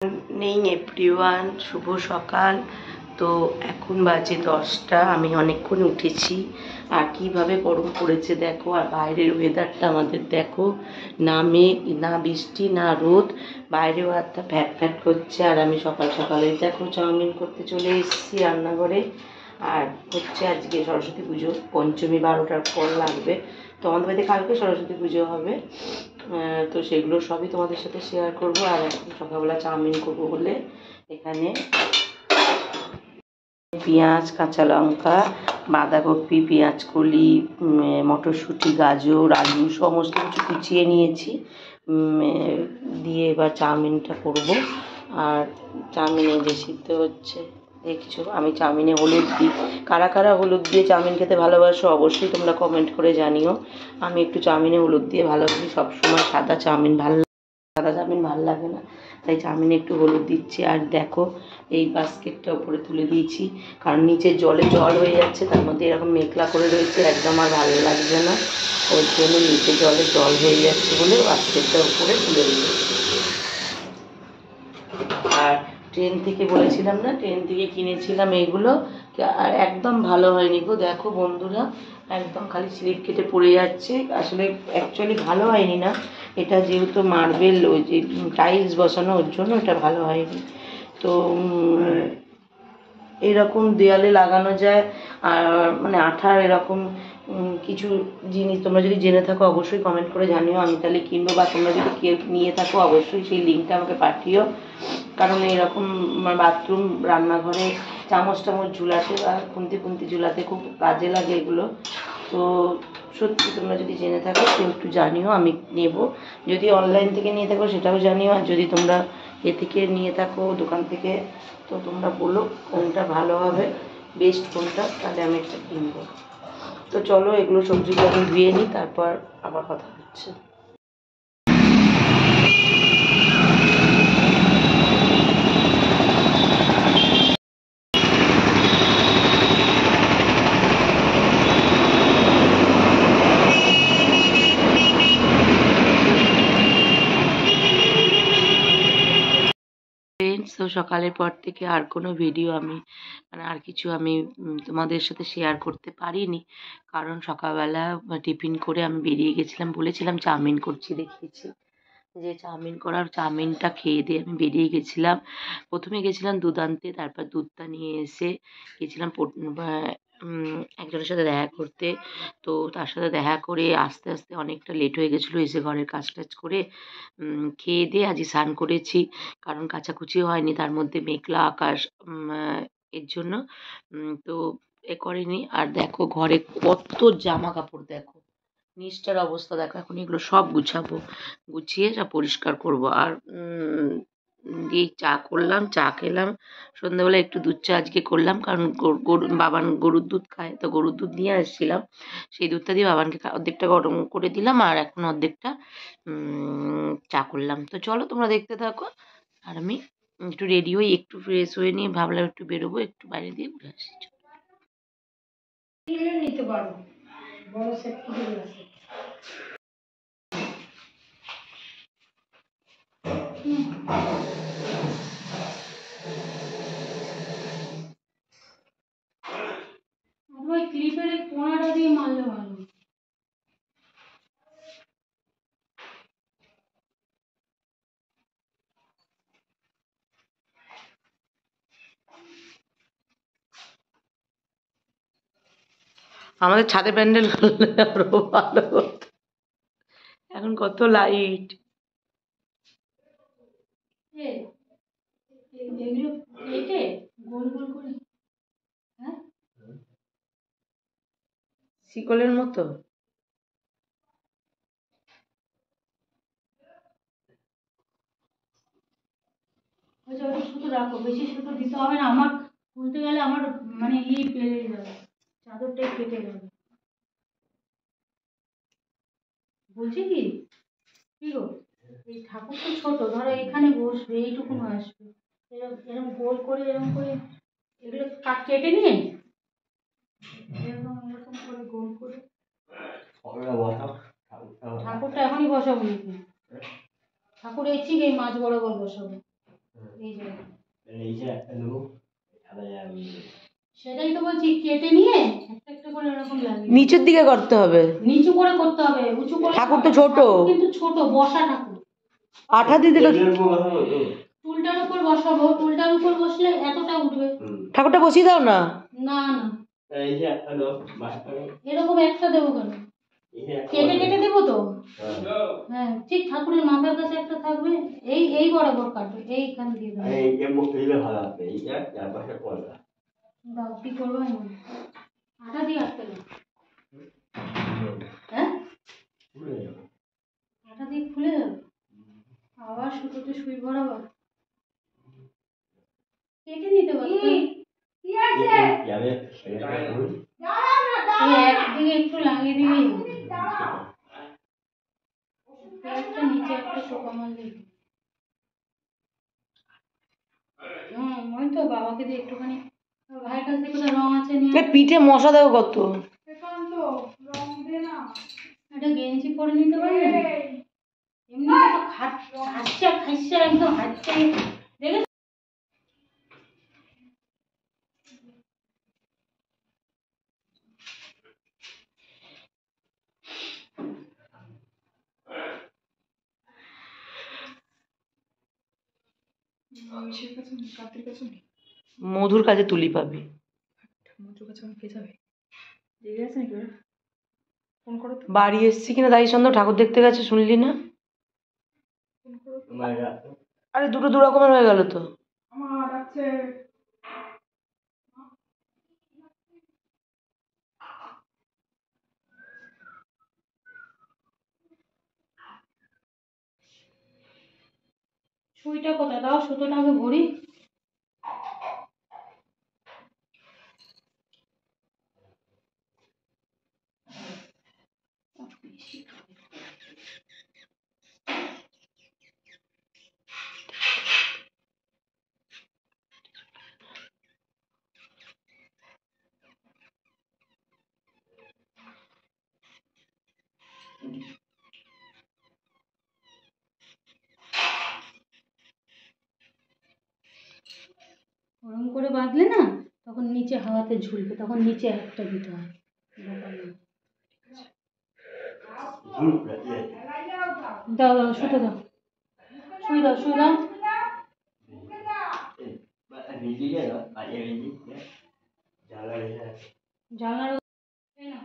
Morning everyone, শুভ সকাল। তো এখন বাজে 10টা। আমি অনেকক্ষণ উঠেছি। আর কীভাবে গরম পড়েছে দেখো, আর বাইরের ওয়েদারটা আমাদের দেখো, না মেঘ না বৃষ্টি না রোদ, বাইরেও একটা ফ্যাট ফ্যাট করছে। আর আমি সকাল সকালে দেখো চাউমিন করতে চলে এসেছি রান্নাঘরে। আর হচ্ছে আজকে সরস্বতী পুজো, পঞ্চমী 12টার পর লাগবে। তো আমাদের বাড়িতে কালকে সরস্বতী পুজো হবে। তো সেগুলো সবই তোমাদের সাথে শেয়ার করব। আর এখন সকালবেলা চাউমিন করবো বলে এখানে পেঁয়াজ, কাঁচা লঙ্কা, বাঁধাকপি, পেঁয়াজ কলি, মটরশুঁটি, গাজর, আলু সমস্ত কিছু কুচিয়ে নিয়েছি। দিয়ে এবার চাউমিনটা করব। আর চাউমিনে যে সিদ্ধ হচ্ছে দেখছো, আমি চাউমিনে হলুদ দিই। কারা কারা হলুদ দিয়ে চাউমিন খেতে ভালোবাসো অবশ্যই তোমরা কমেন্ট করে জানিও। আমি একটু চাউমিনে হলুদ দিয়ে ভালোবাসি, সবসময় সাদা চাউমিন সাদা চাউমিন ভালো লাগে না, তাই চাউমিনে একটু হলুদ দিচ্ছি। আর দেখো এই বাস্কেটটা উপরে তুলে দিয়েছি, কারণ নিচে জল হয়ে যাচ্ছে, তার মধ্যে এরকম মেঘলা করে রয়েছে, একদম আর ভালো লাগছে না। ওর জন্য নিচে জল হয়ে যাচ্ছে বলে বাস্কেটটা উপরে তুলে দিয়েছি। আর ট্রেন থেকে বলেছিলাম না, ট্রেন থেকে কিনেছিলাম এইগুলো, আর একদম ভালো হয়নি গো। দেখো বন্ধুরা, একদম খালি স্লিপ কেটে পড়ে যাচ্ছে। আসলে অ্যাকচুয়ালি ভালো হয়নি না, এটা যেহেতু মার্বেল ওই যে টাইলস বসানো, ওর জন্য এটা ভালো হয়নি। তো এরকম দেয়ালে লাগানো যায়, আর মানে আঠার এরকম কিছু জিনিস তোমরা যদি জেনে থাকো অবশ্যই কমেন্ট করে জানিও, আমি তাহলে কিনবো। বা তোমরা যদি কেউ নিয়ে থাকো অবশ্যই সেই লিঙ্কটা আমাকে পাঠিও। কারণ এরকম বাথরুম, রান্নাঘরে চামচ ঝুলাতে বা খুন্তি ঝুলাতে খুব কাজে লাগে এগুলো। তো সত্যি তোমরা যদি জেনে থাকো কেউ একটু জানিও, আমি নেব। যদি অনলাইন থেকে নিয়ে থাকো সেটাও জানিও, আর যদি তোমরা এ থেকে নিয়ে থাকো দোকান থেকে, তো তোমরা বলো কোনটা ভালো হবে, বেস্ট কোনটা, তাহলে আমি একটা কিনবো। তো চলো এগুলো সবজিগুলো আমি ধুয়ে নিই, তারপর আবার কথা হচ্ছে। ফ্রেন্ডস, তো সকালের পর থেকে আর কোনো ভিডিও আমি মানে আর কিছু আমি তোমাদের সাথে শেয়ার করতে পারিনি, কারণ সকালবেলা টিফিন করে আমি বেরিয়ে গেছিলাম, বলেছিলাম চাউমিন করছি, দেখিয়েছি যে চাউমিন করার, চাউমিনটা খেয়ে দিয়ে আমি বেরিয়ে গেছিলাম। প্রথমে গেছিলাম দুধ আনতে, তারপর দুধটা নিয়ে এসে গেছিলাম একজনের সাথে দেখা করতে। তো তার সাথে দেখা করে আস্তে আস্তে অনেকটা লেট হয়ে গেছিলো, এসে ঘরের কাজ টাজ করে খেয়ে দিয়ে আজই স্নান করেছি, কারণ কাচাকুচিও হয়নি, তার মধ্যে মেঘলা আকাশ, এর জন্য তো এ করিনি। আর দেখো ঘরে কত জামা কাপড়, দেখো নিচটার অবস্থা দেখো, এখন এগুলো সব গুছাবো, গুছিয়ে সব পরিষ্কার করব। আর এই চা করলাম, চা খেলাম সন্ধ্যাবেলা, একটু দুধ চা আজকে করলাম, কারণ বাবান গরুর দুধ খায়, তো গরুর দুধ নিয়ে আসছিলাম, সেই দুধটা দিয়ে বাবানকে অর্ধেকটা গরম করে দিলাম, আর এখন অর্ধেকটা চা করলাম। তো চলো তোমরা দেখতে থাকো, আর আমি একটু রেডি হই, একটু ফ্রেশ হয়ে নিয়ে ভাবলাম একটু বেরোবো, একটু বাইরে দিয়ে ঘুরে আসি। নিতে পারো, বড় সেট থেকে আছে। ওই ক্লিপের কোনাটা দিয়ে মারলে ভালো। আমাদের ছাদে প্যান্ডেল করলে আরো ভালো হতো, এখন কত লাইট। এগুলো কেটে গোল গোল করে, হ্যাঁ শিকলের মতো। ওটা শুধু রাখো, বেশি সুতো দিতে হবে না, আমার খুলতে গেলে আমার মানে পেরে যাবে, চাদরটাই কেটে যাবে। বলছি কি, কি গো, এই ঠাকুর তো ছোট, ধরো এখানে বসবে, এইটুকুন আসবে, এরকম এরকম গোল করে এরকম করে এগুলো কেটে নিয়ে এরকম এরকম করে গোল করে ঠাকুরটা এখনই বসাবো নাকি? ঠাকুর এই ঠিক এই মাছ বরাবর বসাবো। সেটাই তো বলছি, কেটে নিয়ে একটা একটা করে এরকম লাগিয়ে নিচের দিকে করতে হবে, নিচু করে করতে হবে, উঁচু করে ঠাকুর তো ছোট, কিন্তু ছোট বসা ঠাকুর। আঠা দিয়ে দিলে টুলটার উপর বসাবো, টুলটার উপর বসলে এতটা উঠবে। ঠাকুরটা বসিয়ে দাও না। না না, এরকম একটা দেবো কেন, কেটে কেটে দেবো তো। হ্যাঁ ঠিক ঠাকুরের মাথার কাছে একটা থাকবে, এই এই বরাবর কাটবে, এইখান দিয়ে দাও। কি করবো আটা দিয়ে আটকে দাও। হ্যাঁ আটা দিয়ে খুলে যাবে, আবার সুতোতে সুই বরাবর কেটে নিতে পারবে। একদিকে একটু লাগিয়ে দিবি, একটা নিচে একটা টোকা মারলে। ওই তো বাবাকে দিয়ে একটুখানি, ভাইয়ের কাছ থেকে কোথায় রং আছে নিয়ে। পিঠে মশা দেবো কত, একটা গেঞ্জি পরে নিতে পারবে, এমনি তো খাচ্ছা খাইছা একদম হাঁটছে দেখে। মধুর কাছে তুলি পাবি। বাড়ি এসছি কিনা দাঁড়িয়ে সন্ধ্যা ঠাকুর দেখতে গেছে, শুনলি না? আরে দুটো দু রকমের হয়ে গেল তো। সুইটা কোথায় দাও, সুতোটা আগে ভরি। ওরম করে বাঁধলে না তখন নিচে হাওয়াতে ঝুলবে, তখন নিচে একটা দিতে হয়। দাও দাও সুতো দাও, সুই দাও, সুই দাও। জানলার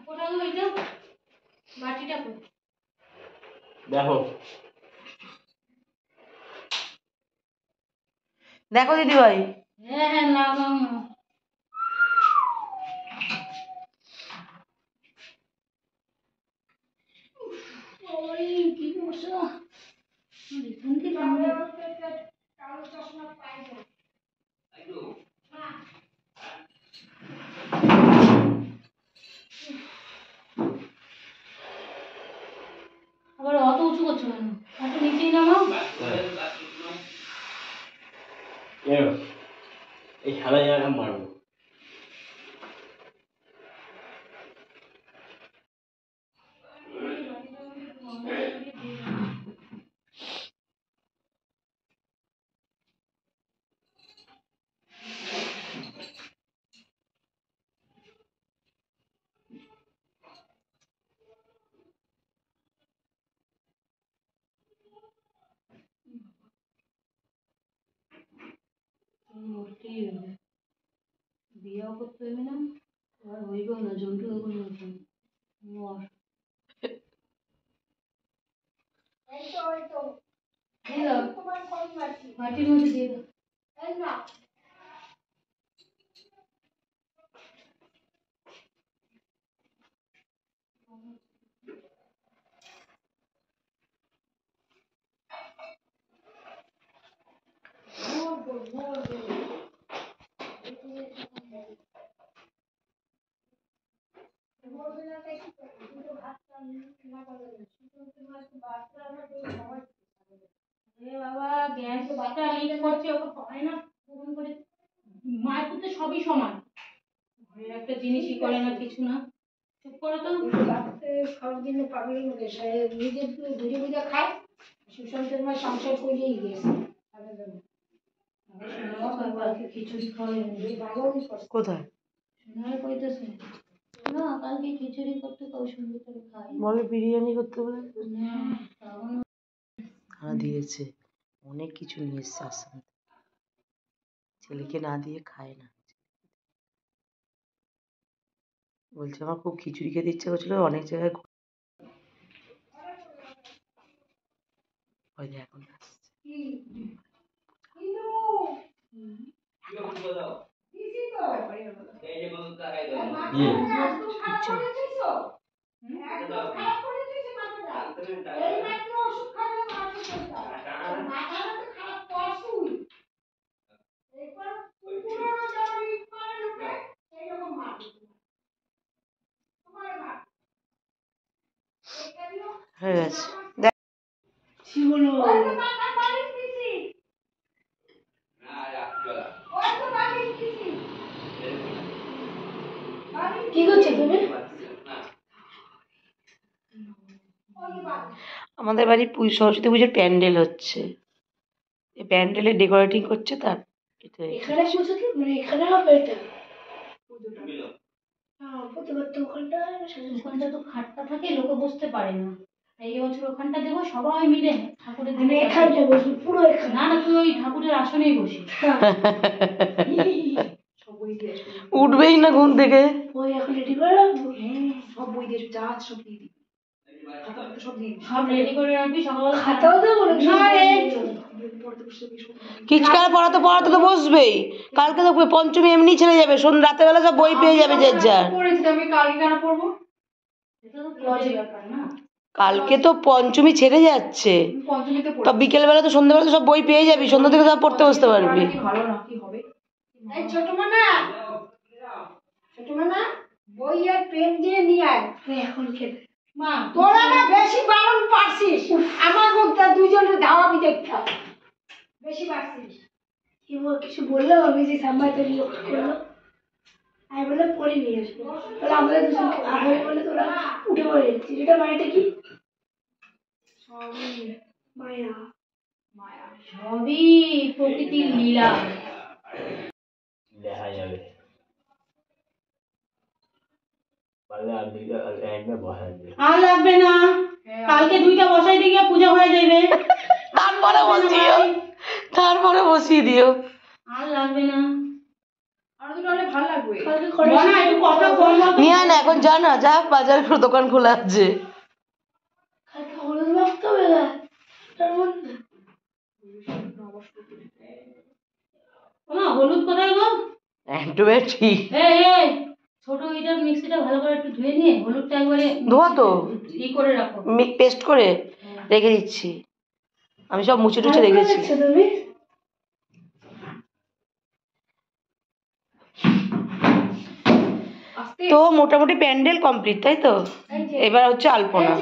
কোথাও এটা বাটিটা দেখো দেখো দিদি ভাই। হ্যাঁ হ্যাঁ লাগাও না। কি মশা এখান থেকে আবার অত উঁচু করছো কেন, একটু নিচেই নামাও। এই সাদা জায়গাটা মারবো। মূর্তি বিয়েও করতে হইবে না, আর হইবেও না, জন্টু কোনো মর। মাটির মধ্যে দিয়ে দাও। বাবা গ্যাসটা লিক করছে, ওকে হয় না করে। মায়ের পুত্রে সবই সমান, ঘরের একটা জিনিসই করে না, কিছু না। চুপ করো তো, সারাদিন পাগলের মধ্যে নিজে বুঝে বুঝে খায়, সুশান্তের মা সংসার করিয়েই গেছে। কালকে খিচুড়ি খাওয়াবেন কোথায় সোনার কইতেছে না কালকে খিচুড়ি করতে কও সুন্দর করে খাই বলে বিরিয়ানি করতে বলে না খাবো না হ্যাঁ দিয়েছে অনেক কিছু নিয়ে এসছে আসাম ছেলেকে না দিয়ে খায় না বলছে আমার খুব খিচুড়ি খেতে ইচ্ছে করছিল অনেক জায়গায় ওই যে এখন আসছে হয়ে গেছে দেখ কি করছো তুমি আমাদের বাড়ি সরস্বতী পুজোর প্যান্ডেল হচ্ছে এই প্যান্ডেলে ডেকোরেটিং করছে তার এখানে পুজো কি মানে এখানে হবে এটা ওখানটা তো খাটটা থাকে লোকে বসতে পারে না এই বছর ওখানটা দেবো সবাই মিলে ঠাকুরের দিকে এখানটা বসবি পুরো এখানে না না তুই ওই ঠাকুরের আসনেই বসি উঠবেই না ঘুম থেকে ওই এখন রেডি করে রাখবো সব বই দিয়ে যা সব দিয়ে দিবি সব রেডি করে রাখবি সকালবেলা খাতাও দেবো না কিচকার পড়াতে পড়াতে তো বসবেই কালকে তো পঞ্চমী এমনি ছেড়ে যাবে রাতের বেলা সব বই পেয়ে যাবে যে যার আমি কালকে কেন পড়বো এটা তো লজিক ব্যাপার না কালকে তো পঞ্চমী ছেড়ে যাচ্ছে তো বিকেল বেলা তো সন্ধ্যাবেলা তো সব বই পেয়ে যাবি সন্ধ্যা থেকে সব পড়তে বসতে পারবি ভালো না কি হবে এই ছোট মানা বই আর পেন দিয়ে নিয়ে আয় এখন খেতে মা তোরা না বেশি বারণ পারছিস আমার মধ্যে দুইজনের ধাওয়াবি দেখতে বেশি পারছিস কি কিছু বললো আমি যে সাম্বাইতে লোক করলো আমি বলে পড়ে নিয়ে আসবো তাহলে আমাদের দুজন আগে বলে তোরা উঠে পড়ে যাচ্ছিস এটা মানেটা কি মায়া মায়া সবই প্রকৃতির লীলা দেখা যাবে আর লাগবে না কালকে দুইটা বসাই দিয়ে পূজা হয়ে যাবে তারপরে বসিয়ে দিও আর লাগবে না আর দুটো হলে ভালো লাগবে না একটু কথা বল নিয়ে আয় না এখন যা না যা বাজারে দোকান খোলা আছে কালকে হলুদ মাখতে হবে না তার মধ্যে হলুদ কোথায় গো অ্যান্টিবায়োটিক এই ছোট এটা মিক্সিটা ভালো করে একটু ধুয়ে নিয়ে হলুদটা একবারে ধোয়া তো ই করে রাখো পেস্ট করে রেখে দিচ্ছি আমি সব মুছে টুছে রেখেছি তুমি তো মোটামুটি প্যান্ডেল কমপ্লিট তাই তো এবার হচ্ছে আলপনা